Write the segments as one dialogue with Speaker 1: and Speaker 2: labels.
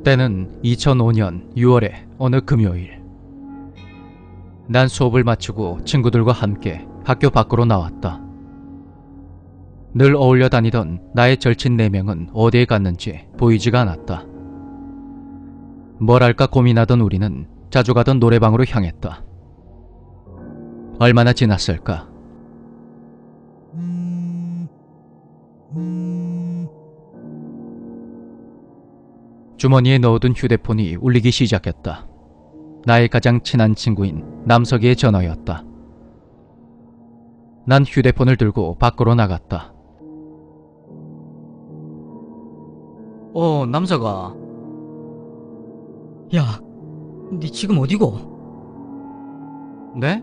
Speaker 1: 때는 2005년 6월의 어느 금요일. 난 수업을 마치고 친구들과 함께 학교 밖으로 나왔다. 늘 어울려 다니던 나의 절친 4명은 어디에 갔는지 보이지가 않았다. 뭘 할까 고민하던 우리는 자주 가던 노래방으로 향했다. 얼마나 지났을까? 주머니에 넣어둔 휴대폰이 울리기 시작했다. 나의 가장 친한 친구인 남석이의 전화였다. 난 휴대폰을 들고 밖으로 나갔다.
Speaker 2: 남석아. 야, 니 지금 어디고? 네?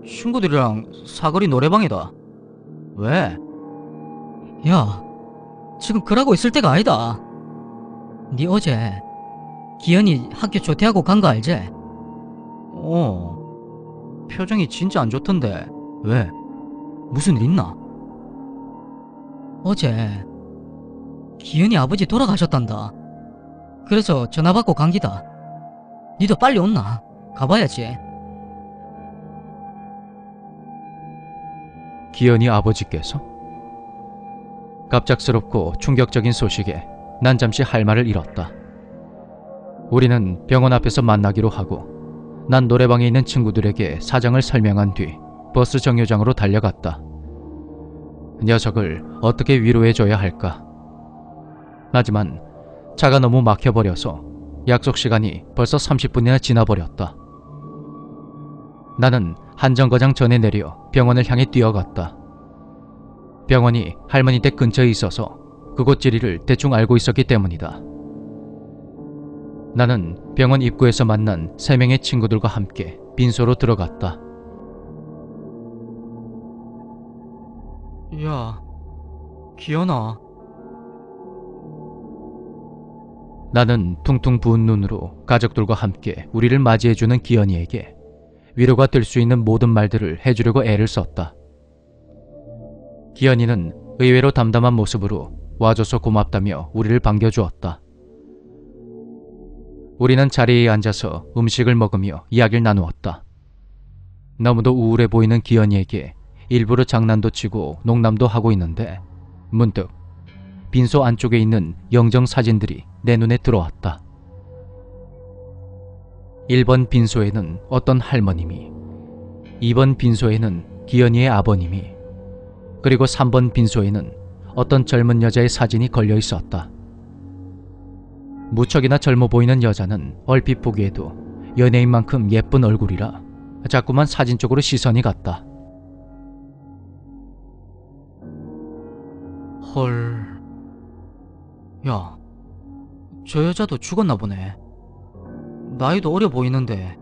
Speaker 2: 친구들이랑 사거리 노래방이다. 왜? 야, 지금 그러고 있을 때가 아니다. 니 어제 기현이 학교 조퇴하고 간 거 알지? 표정이 진짜 안 좋던데. 왜? 무슨 일 있나? 어제 기현이 아버지 돌아가셨단다. 그래서 전화 받고 간 기다. 니도 빨리 온나? 가봐야지.
Speaker 1: 기현이 아버지께서? 갑작스럽고 충격적인 소식에 난 잠시 할 말을 잃었다. 우리는 병원 앞에서 만나기로 하고 난 노래방에 있는 친구들에게 사정을 설명한 뒤 버스 정류장으로 달려갔다. 녀석을 어떻게 위로해줘야 할까? 하지만 차가 너무 막혀버려서 약속 시간이 벌써 30분이나 지나버렸다. 나는 한정거장 전에 내려 병원을 향해 뛰어갔다. 병원이 할머니 댁 근처에 있어서 그곳 지리를 대충 알고 있었기 때문이다. 나는 병원 입구에서 만난 3명의 친구들과 함께 빈소로 들어갔다.
Speaker 2: 야, 기현아.
Speaker 1: 나는 퉁퉁 부은 눈으로 가족들과 함께 우리를 맞이해주는 기현이에게 위로가 될 수 있는 모든 말들을 해주려고 애를 썼다. 기현이는 의외로 담담한 모습으로 와줘서 고맙다며 우리를 반겨주었다. 우리는 자리에 앉아서 음식을 먹으며 이야기를 나누었다. 너무도 우울해 보이는 기현이에게 일부러 장난도 치고 농담도 하고 있는데 문득 빈소 안쪽에 있는 영정 사진들이 내 눈에 들어왔다. 1번 빈소에는 어떤 할머님이, 2번 빈소에는 기현이의 아버님이, 그리고 3번 빈소에는 어떤 젊은 여자의 사진이 걸려 있었다. 무척이나 젊어 보이는 여자는 얼핏 보기에도 연예인만큼 예쁜 얼굴이라 자꾸만 사진 쪽으로 시선이 갔다.
Speaker 2: 헐. 야, 저 여자도 죽었나 보네. 나이도 어려 보이는데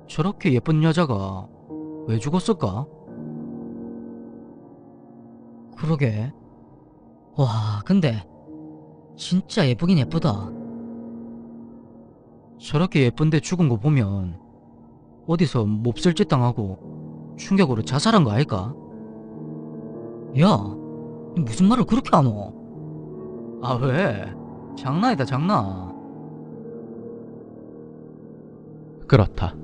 Speaker 2: 저렇게 예쁜 여자가 왜 죽었을까? 그러게. 와, 근데 진짜 예쁘긴 예쁘다. 저렇게 예쁜데 죽은 거 보면 어디서 몹쓸 짓 당하고 충격으로 자살한 거 아닐까? 야, 니 무슨 말을 그렇게 하노? 아, 왜? 장난이다, 장난.
Speaker 1: 그렇다.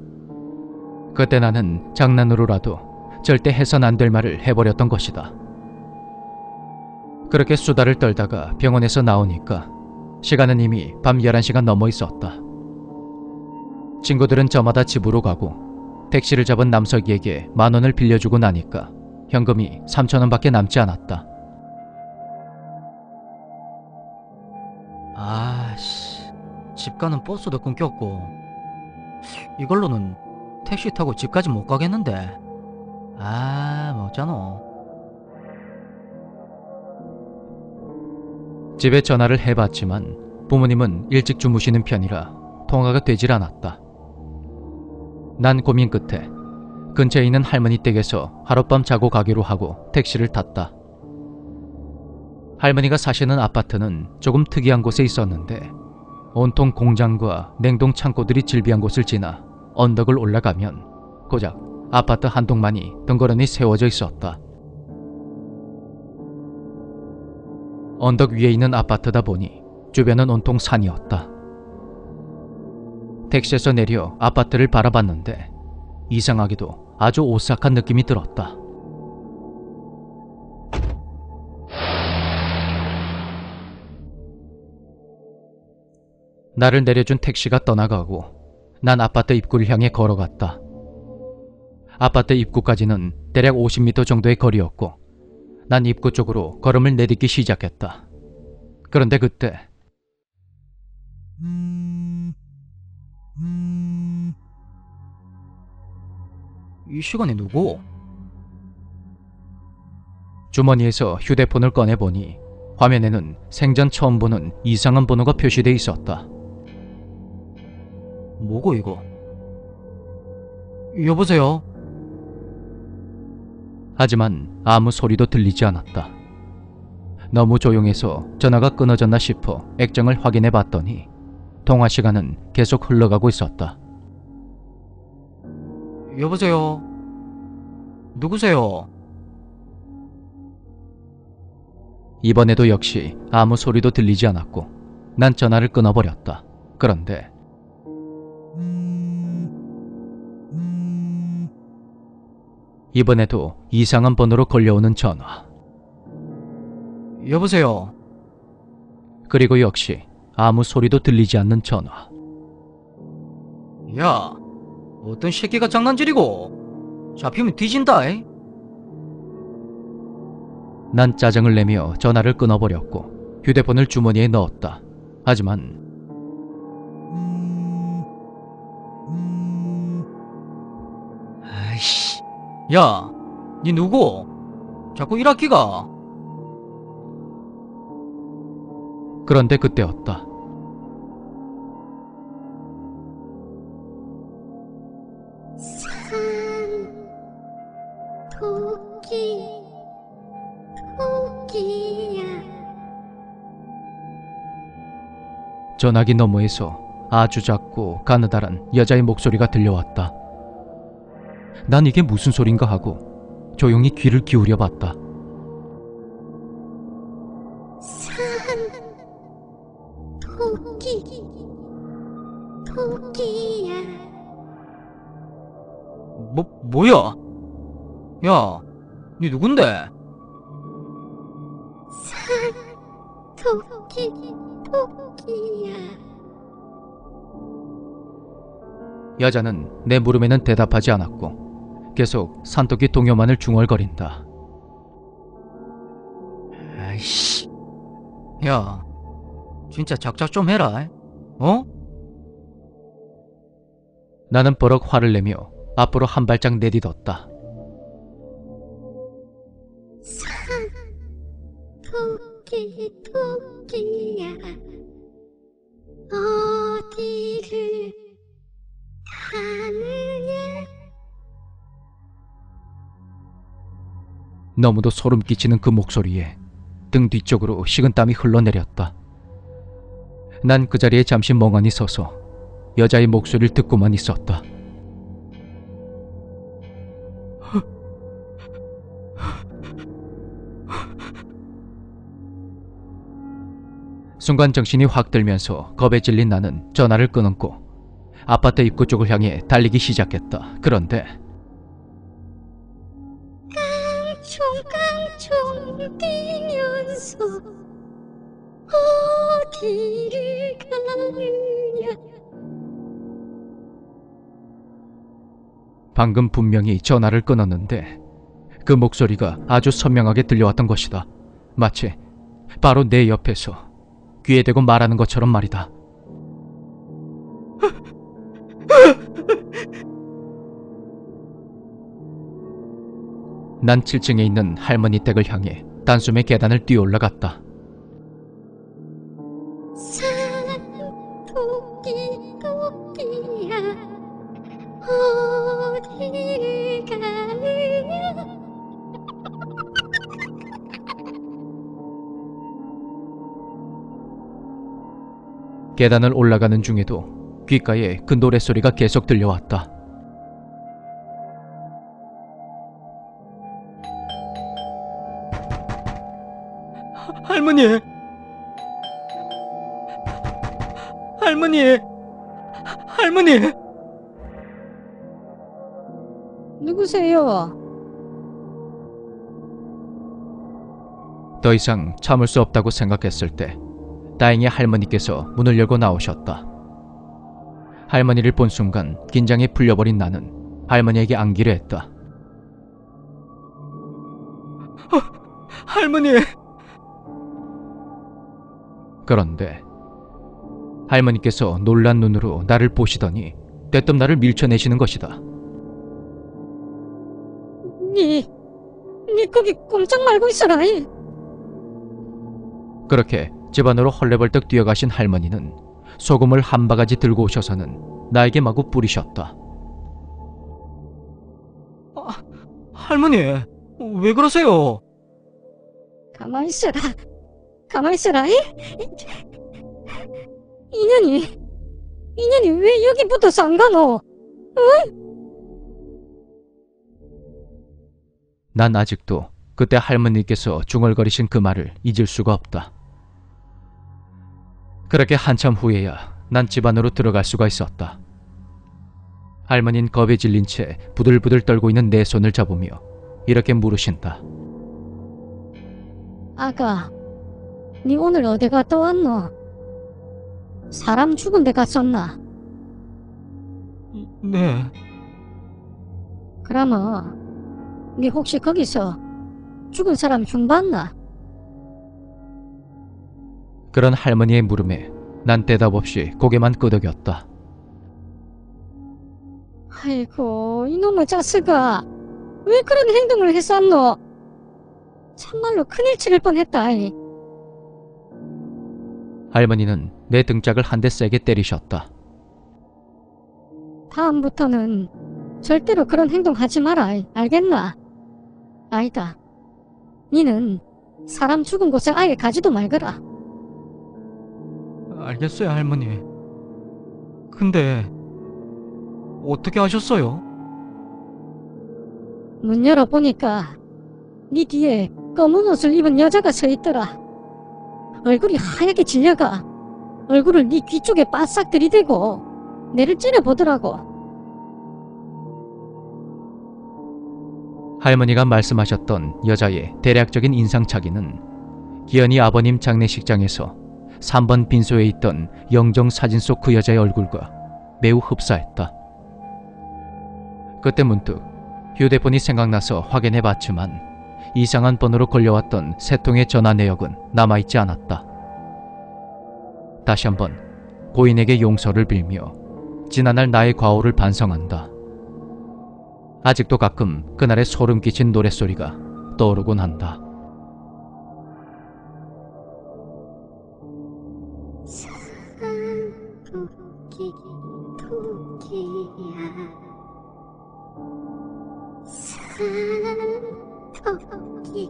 Speaker 1: 그때 나는 장난으로라도 절대 해선 안 될 말을 해버렸던 것이다. 그렇게 수다를 떨다가 병원에서 나오니까 시간은 이미 밤 11시가 넘어 있었다. 친구들은 저마다 집으로 가고 택시를 잡은 남석이에게 10,000원을 빌려주고 나니까 현금이 3,000원밖에 남지 않았다.
Speaker 2: 아씨, 집 가는 버스도 끊겼고 이걸로는 택시 타고 집까지 못 가겠는데. 뭐 어쩌노.
Speaker 1: 집에 전화를 해봤지만 부모님은 일찍 주무시는 편이라 통화가 되질 않았다. 난 고민 끝에 근처에 있는 할머니 댁에서 하룻밤 자고 가기로 하고 택시를 탔다. 할머니가 사시는 아파트는 조금 특이한 곳에 있었는데 온통 공장과 냉동 창고들이 질비한 곳을 지나 언덕을 올라가면 고작 아파트 한 동만이 덩그러니 세워져 있었다. 언덕 위에 있는 아파트다 보니 주변은 온통 산이었다. 택시에서 내려 아파트를 바라봤는데 이상하게도 아주 오싹한 느낌이 들었다. 나를 내려준 택시가 떠나가고 난 아파트 입구를 향해 걸어갔다. 아파트 입구까지는 대략 50m 정도의 거리였고 난 입구 쪽으로 걸음을 내딛기 시작했다. 그런데 그때
Speaker 2: 이 시간에 누구?
Speaker 1: 주머니에서 휴대폰을 꺼내보니 화면에는 생전 처음 보는 이상한 번호가 표시돼 있었다.
Speaker 2: 뭐고 이거? 여보세요?
Speaker 1: 하지만 아무 소리도 들리지 않았다. 너무 조용해서 전화가 끊어졌나 싶어 액정을 확인해 봤더니 통화 시간은 계속 흘러가고 있었다.
Speaker 2: 여보세요? 누구세요?
Speaker 1: 이번에도 역시 아무 소리도 들리지 않았고 난 전화를 끊어버렸다. 그런데 이번에도 이상한 번호로 걸려오는 전화.
Speaker 2: 여보세요?
Speaker 1: 그리고 역시 아무 소리도 들리지 않는 전화.
Speaker 2: 야, 어떤 새끼가 장난질이고? 잡히면 뒤진다.
Speaker 1: 난 짜증을 내며 전화를 끊어버렸고 휴대폰을 주머니에 넣었다. 하지만
Speaker 2: 아이씨, 야, 니 누구? 자꾸 일학기가?
Speaker 1: 그런데 그때였다.
Speaker 3: 토끼야.
Speaker 1: 전화기 너머에서 아주 작고 가느다란 여자의 목소리가 들려왔다. 난 이게 무슨 소린가 하고 조용히 귀를 기울여 봤다.
Speaker 3: 토끼야.
Speaker 2: 뭐야? 야, 니 누군데?
Speaker 3: 토끼야.
Speaker 1: 여자는 내 물음에는 대답하지 않았고 계속 산토끼 동요만을 중얼거린다.
Speaker 2: 아이씨, 야, 진짜 작작 좀 해라. 어?
Speaker 1: 나는 버럭 화를 내며 앞으로 한 발짝 내딛었다.
Speaker 3: 토끼야. 어디를 가느냐?
Speaker 1: 너무도 소름 끼치는 그 목소리에 등 뒤쪽으로 식은땀이 흘러내렸다. 난 그 자리에 잠시 멍하니 서서 여자의 목소리를 듣고만 있었다. 순간 정신이 확 들면서 겁에 질린 나는 전화를 끊었고 아파트 입구 쪽을 향해 달리기 시작했다. 그런데
Speaker 3: 깡총깡총 뛰면서 어디를 가느냐?
Speaker 1: 방금 분명히 전화를 끊었는데 그 목소리가 아주 선명하게 들려왔던 것이다. 마치 바로 내 옆에서 귀에 대고 말하는 것처럼 말이다. 난 7층에 있는 할머니 댁을 향해 단숨에 계단을 뛰어올라갔다.
Speaker 3: 토끼야. 어디를 가느냐?
Speaker 1: 계단을 올라가는 중에도 귓가에 그 노랫소리가 계속 들려왔다.
Speaker 2: 할머니! 할머니! 할머니!
Speaker 3: 누구세요?
Speaker 1: 더 이상 참을 수 없다고 생각했을 때 다행히 할머니께서 문을 열고 나오셨다. 할머니를 본 순간 긴장이 풀려버린 나는 할머니에게 안기를 했다.
Speaker 2: 할머니!
Speaker 1: 그런데 할머니께서 놀란 눈으로 나를 보시더니 대뜸 나를 밀쳐내시는 것이다.
Speaker 3: 니 거기 꼼짝 말고 있어라.
Speaker 1: 그렇게 집 안으로 헐레벌떡 뛰어가신 할머니는 소금을 한 바가지 들고 오셔서는 나에게 마구 뿌리셨다.
Speaker 2: 할머니, 왜 그러세요?
Speaker 3: 가만히 있어라. 가만히 있어라. 인연이 왜 여기 붙어서 안 가노?
Speaker 1: 난 아직도 그때 할머니께서 중얼거리신 그 말을 잊을 수가 없다. 그렇게 한참 후에야 난 집 안으로 들어갈 수가 있었다. 할머니는 겁에 질린 채 부들부들 떨고 있는 내 손을 잡으며 이렇게 물으신다.
Speaker 3: 아가, 니 오늘 어디 갔다 왔노? 사람 죽은 데 갔었나?
Speaker 2: 네.
Speaker 3: 그러면 니 혹시 거기서 죽은 사람 흉 봤나?
Speaker 1: 그런 할머니의 물음에 난 대답 없이 고개만 끄덕였다.
Speaker 3: 아이고, 이놈의 자식아, 왜 그런 행동을 했었노? 참말로 큰일 치를 뻔했다.
Speaker 1: 할머니는 내 등짝을 한 대 세게 때리셨다.
Speaker 3: 다음부터는 절대로 그런 행동 하지 마라. 알겠나? 아니다. 니는 사람 죽은 곳에 아예 가지도 말거라.
Speaker 2: 알겠어요, 할머니. 근데 어떻게 하셨어요?
Speaker 3: 문 열어보니까 네 뒤에 검은 옷을 입은 여자가 서 있더라. 얼굴이 하얗게 질려가 얼굴을 네 귀 쪽에 바싹 들이대고 내를 찌려보더라고.
Speaker 1: 할머니가 말씀하셨던 여자의 대략적인 인상착의는 기현이 아버님 장례식장에서 3번 빈소에 있던 영정 사진 속 그 여자의 얼굴과 매우 흡사했다. 그때 문득 휴대폰이 생각나서 확인해봤지만 이상한 번호로 걸려왔던 세 통의 전화 내역은 남아있지 않았다. 다시 한번 고인에게 용서를 빌며 지난날 나의 과오를 반성한다. 아직도 가끔 그날의 소름 끼친 노랫소리가 떠오르곤 한다.
Speaker 3: 토끼 토끼야 토끼